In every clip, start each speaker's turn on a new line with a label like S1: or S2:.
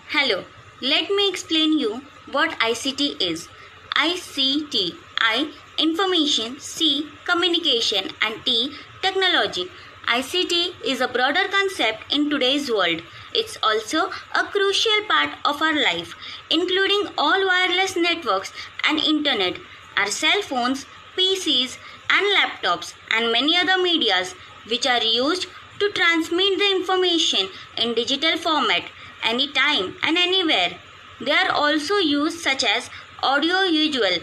S1: Hello, let me explain you what ICT is. ICT, I information, C communication and T technology. ICT is a broader concept in today's world. It's also a crucial part of our life, including all wireless networks and internet, our cell phones, PCs and laptops and many other medias which are used to transmit the information in digital format anytime and anywhere. They are also used such as audio visual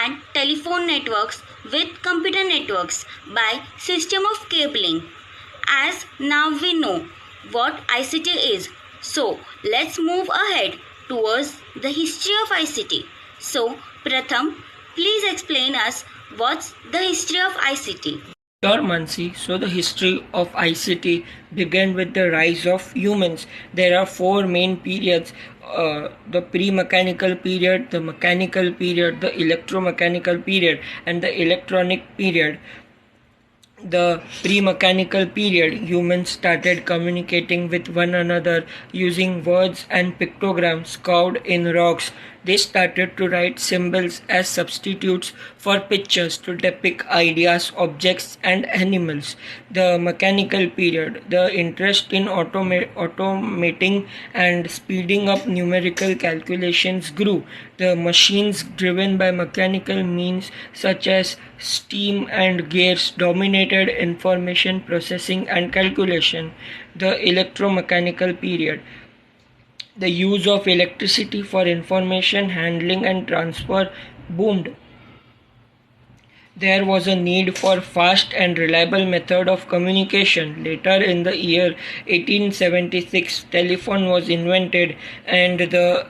S1: and telephone networks with computer networks by system of cabling. As now we know what ICT is. So let's move ahead towards the history of ICT. So Pratham, please explain us what's the history of ICT.
S2: Sure, Mansi. So the history of ICT began with the rise of humans. There are four main periods: the pre-mechanical period, the mechanical period, the electromechanical period, and the electronic period. The pre-mechanical period, humans started communicating with one another using words and pictograms carved in rocks. They started to write symbols as substitutes for pictures to depict ideas, objects, and animals. The mechanical period, the interest in automating and speeding up numerical calculations grew. The machines driven by mechanical means such as steam and gears dominated information processing and calculation. The electromechanical period, the use of electricity for information handling and transfer boomed. There was a need for fast and reliable method of communication. Later in the year 1876, telephone was invented and the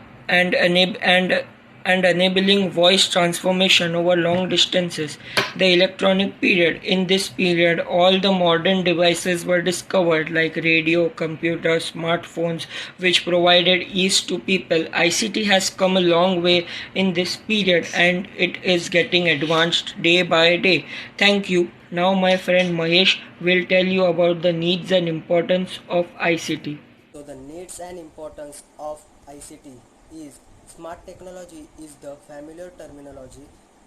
S2: and enabling voice transformation over long distances. The electronic period. In this period, all the modern devices were discovered like radio, computers, smartphones, which provided ease to people. ICT has come a long way in this period and it is getting advanced day by day. Thank you. Now my friend Mahesh will tell you about the needs and importance of ICT.
S3: So the needs and importance of ICT is smart technology is the familiar terminology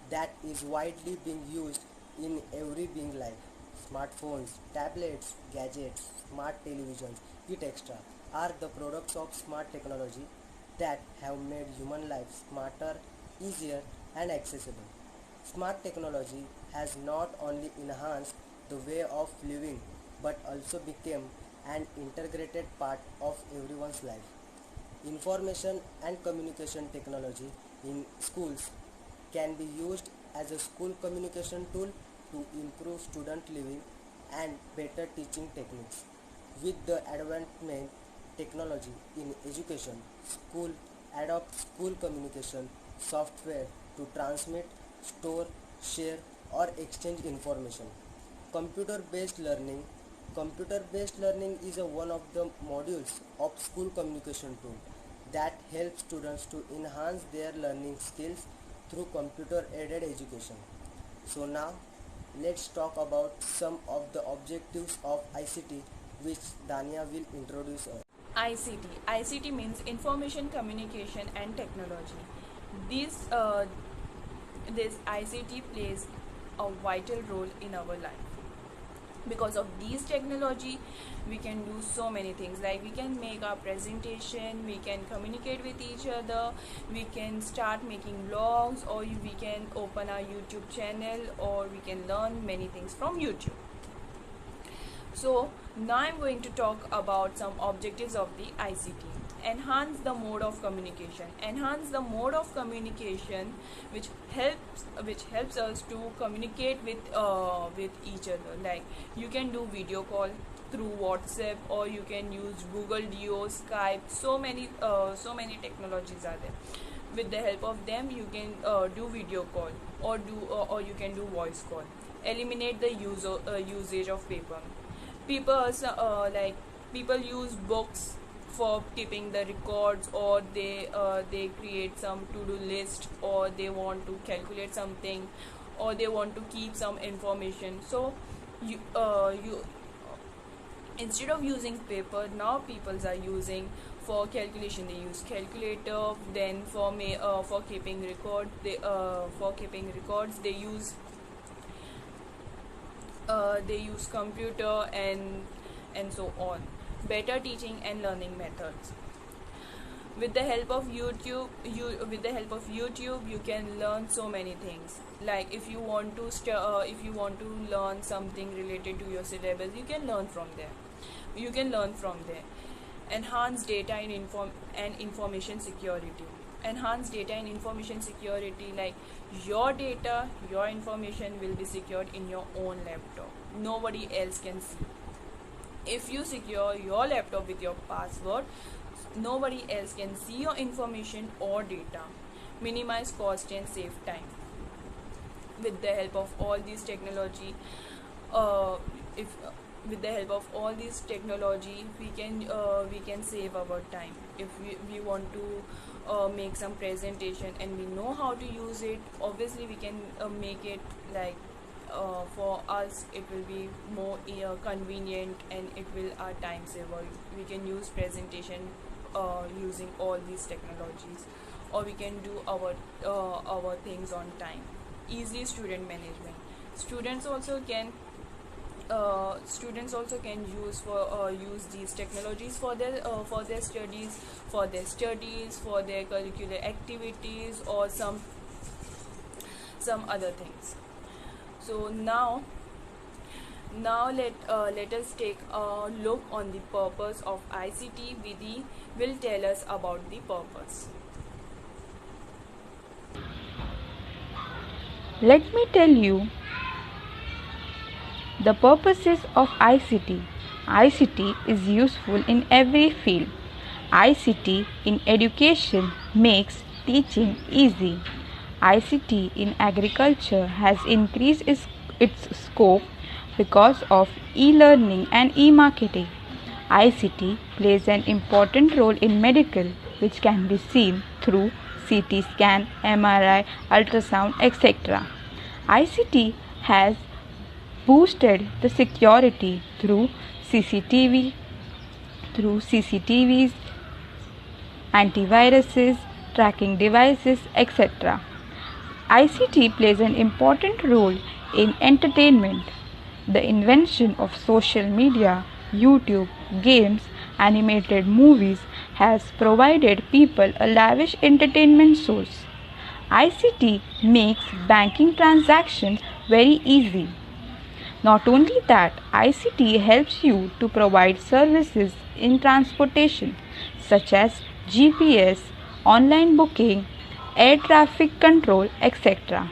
S3: that is widely being used in every being life. Smartphones, tablets, gadgets, smart televisions, etc. are the products of smart technology that have made human life smarter, easier and accessible. Smart technology has not only enhanced the way of living but also become an integrated part of everyone's life. Information and communication technology in schools can be used as a school communication tool to improve student living and better teaching techniques. With the advancement technology in education, school adopt school communication software to transmit, store, share or exchange information. Computer-based learning Computer-based learning is one of the modules of school communication tool that helps students to enhance their learning skills through computer-aided education. So now, let's talk about some of the objectives of ICT which Dania will introduce us.
S4: ICT means information communication and technology. This ICT plays a vital role in our life. Because of these technology, we can do so many things, like we can make our presentation, we can communicate with each other, we can start making vlogs, or we can open our YouTube channel, or we can learn many things from YouTube. So now I'm going to talk about some objectives of the ICT. Enhance the mode of communication. Enhance the mode of communication which helps us to communicate with each other. Like you can do video call through WhatsApp, or you can use Google Duo, Skype. So many technologies are there. With the help of them, you can do video call, or you can do voice call. Eliminate the usage of paper. People use books for keeping the records, or they create some to-do list, or they want to calculate something, or they want to keep some information. So you instead of using paper, now people are using for calculation they use calculator. Then for keeping records they use computer and so on. Better teaching and learning methods. With the help of YouTube, you can learn so many things. Like if you want to learn something related to your syllabus, you can learn from there. Enhance data and information security. Like your data, your information will be secured in your own laptop. Nobody else can see. If you secure your laptop with your password, nobody else can see your information or data. Minimize cost and save time. With the help of all these technology, we can save our time. If we want to make some presentation and we know how to use it, obviously we can make it like for us it will be more convenient, and it will our time saver. We can use presentation using all these technologies, or we can do our things on time. Easy student management. Students also can use these technologies for their studies, for their curricular activities, or some other things. So now let us take a look on the purpose of ICT. Vidhi will tell us about the purpose.
S5: Let me tell you the purposes of ICT. ICT is useful in every field. ICT in education makes teaching easy. ICT in agriculture has increased its scope because of e-learning and e-marketing. ICT plays an important role in medical, which can be seen through CT scan, MRI, ultrasound, etc. ICT has boosted the security through CCTVs, antiviruses, tracking devices, etc. ICT plays an important role in entertainment. The invention of social media, YouTube, games, animated movies has provided people a lavish entertainment source. ICT makes banking transactions very easy. Not only that, ICT helps you to provide services in transportation such as GPS, online booking, air traffic control, etc.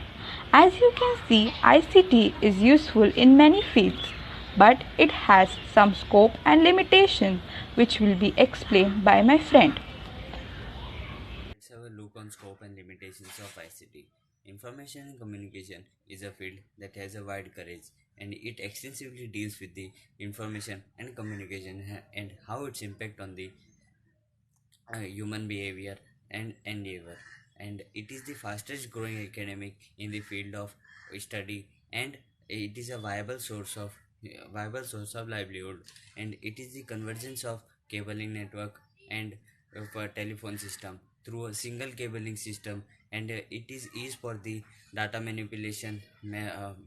S5: As you can see, ICT is useful in many fields, but it has some scope and limitation, which will be explained by my friend.
S6: Let's have a look on scope and limitations of ICT. Information and communication is a field that has a wide coverage, and it extensively deals with the information and communication and how its impact on the human behavior and endeavor. And it is the fastest growing academic in the field of study, and it is a viable source of livelihood. And it is the convergence of cabling network and of a telephone system through a single cabling system, and it is used for the data manipulation,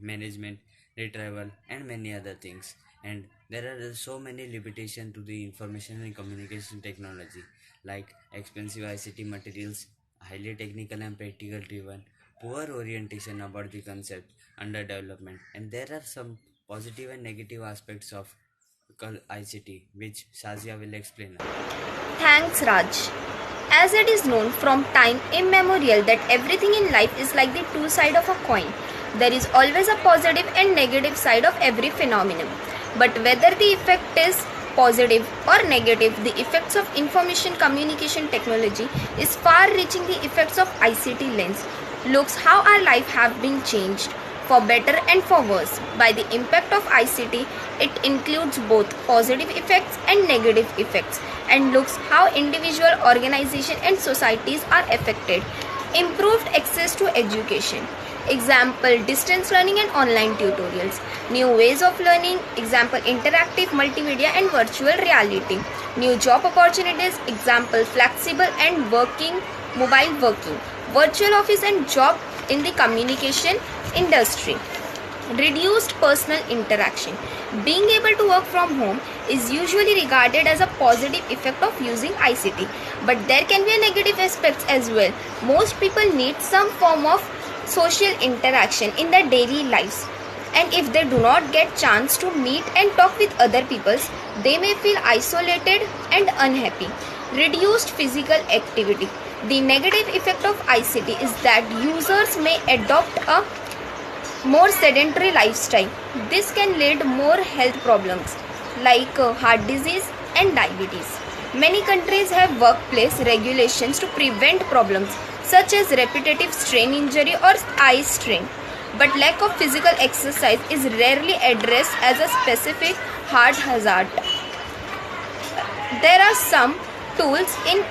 S6: management, retrieval, and many other things. And there are so many limitations to the information and communication technology, like expensive ICT materials, highly technical and practical driven, poor orientation about the concept, under development. And there are some positive and negative aspects of ICT, which Shazia will explain now.
S7: Thanks, Raj. As it is known from time immemorial that everything in life is like the two sides of a coin. There is always a positive and negative side of every phenomenon. But whether the effect is positive or negative, the effects of information communication technology is far reaching. The effects of ICT lens looks how our life have been changed for better and for worse by the impact of ICT. It includes both positive effects and negative effects, and looks how individual, organization and societies are affected. Improved access to education. example distance learning and online tutorials, new ways of learning, example interactive multimedia and virtual reality, new job opportunities, example flexible and working mobile working, virtual office and job in the communication industry. Reduced personal interaction. Being able to work from home is usually regarded as a positive effect of using ICT, but there can be a negative aspects as well. Most people need some form of social interaction in their daily lives, and if they do not get chance to meet and talk with other people, they may feel isolated and unhappy. Reduced physical activity. The negative effect of ICT is that users may adopt a more sedentary lifestyle. This can lead more health problems like heart disease and diabetes. Many countries have workplace regulations to prevent problems such as repetitive strain injury or eye strain, but lack of physical exercise is rarely addressed as a specific heart hazard. There are some tools in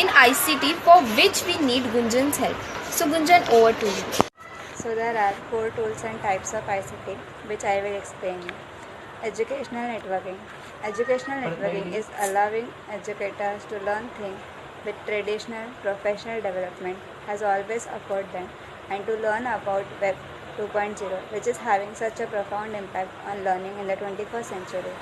S7: ICT for which we need Gunjan's help. So Gunjan, over to you.
S8: So there are 4 tools and types of ICT which I will explain you. Educational networking. Educational networking is allowing educators to learn things with traditional professional development has always occurred them, and to learn about Web 2.0, which is having such a profound impact on learning in the 21st century.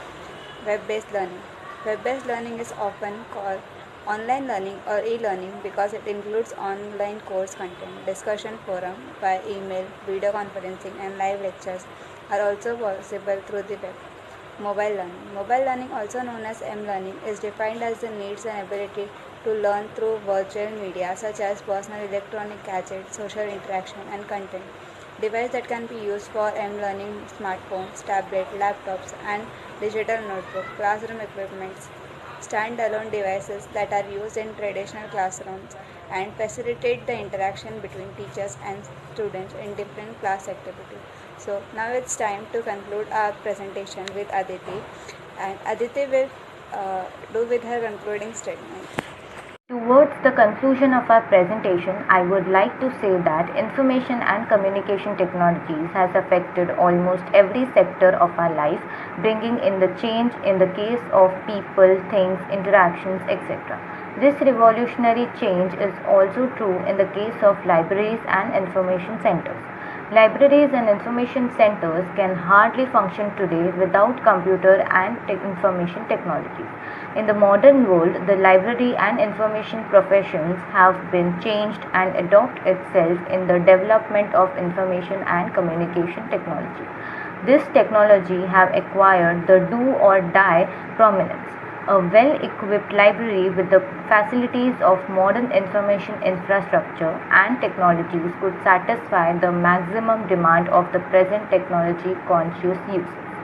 S8: Web-based learning. Web-based learning is often called online learning or e-learning because it includes online course content, discussion forum by email, video conferencing and live lectures are also possible through the web. Mobile learning. Mobile learning, also known as M-learning, is defined as the needs and ability to learn through virtual media such as personal electronic gadgets, social interaction and content. Device that can be used for M-learning: smartphones, tablets, laptops and digital notebook, classroom equipments, standalone devices that are used in traditional classrooms and facilitate the interaction between teachers and students in different class activities. So now it's time to conclude our presentation with Aditi, and Aditi will do with her concluding statement.
S1: Towards the conclusion of our presentation, I would like to say that information and communication technologies has affected almost every sector of our life, bringing in the change in the case of people, things, interactions, etc. This revolutionary change is also true in the case of libraries and information centers. Libraries and information centers can hardly function today without computer and information technologies. In the modern world, the library and information professions have been changed and adopt itself in the development of information and communication technology. This technology have acquired the do or die prominence. A well-equipped library with the facilities of modern information infrastructure and technologies could satisfy the maximum demand of the present technology-conscious users.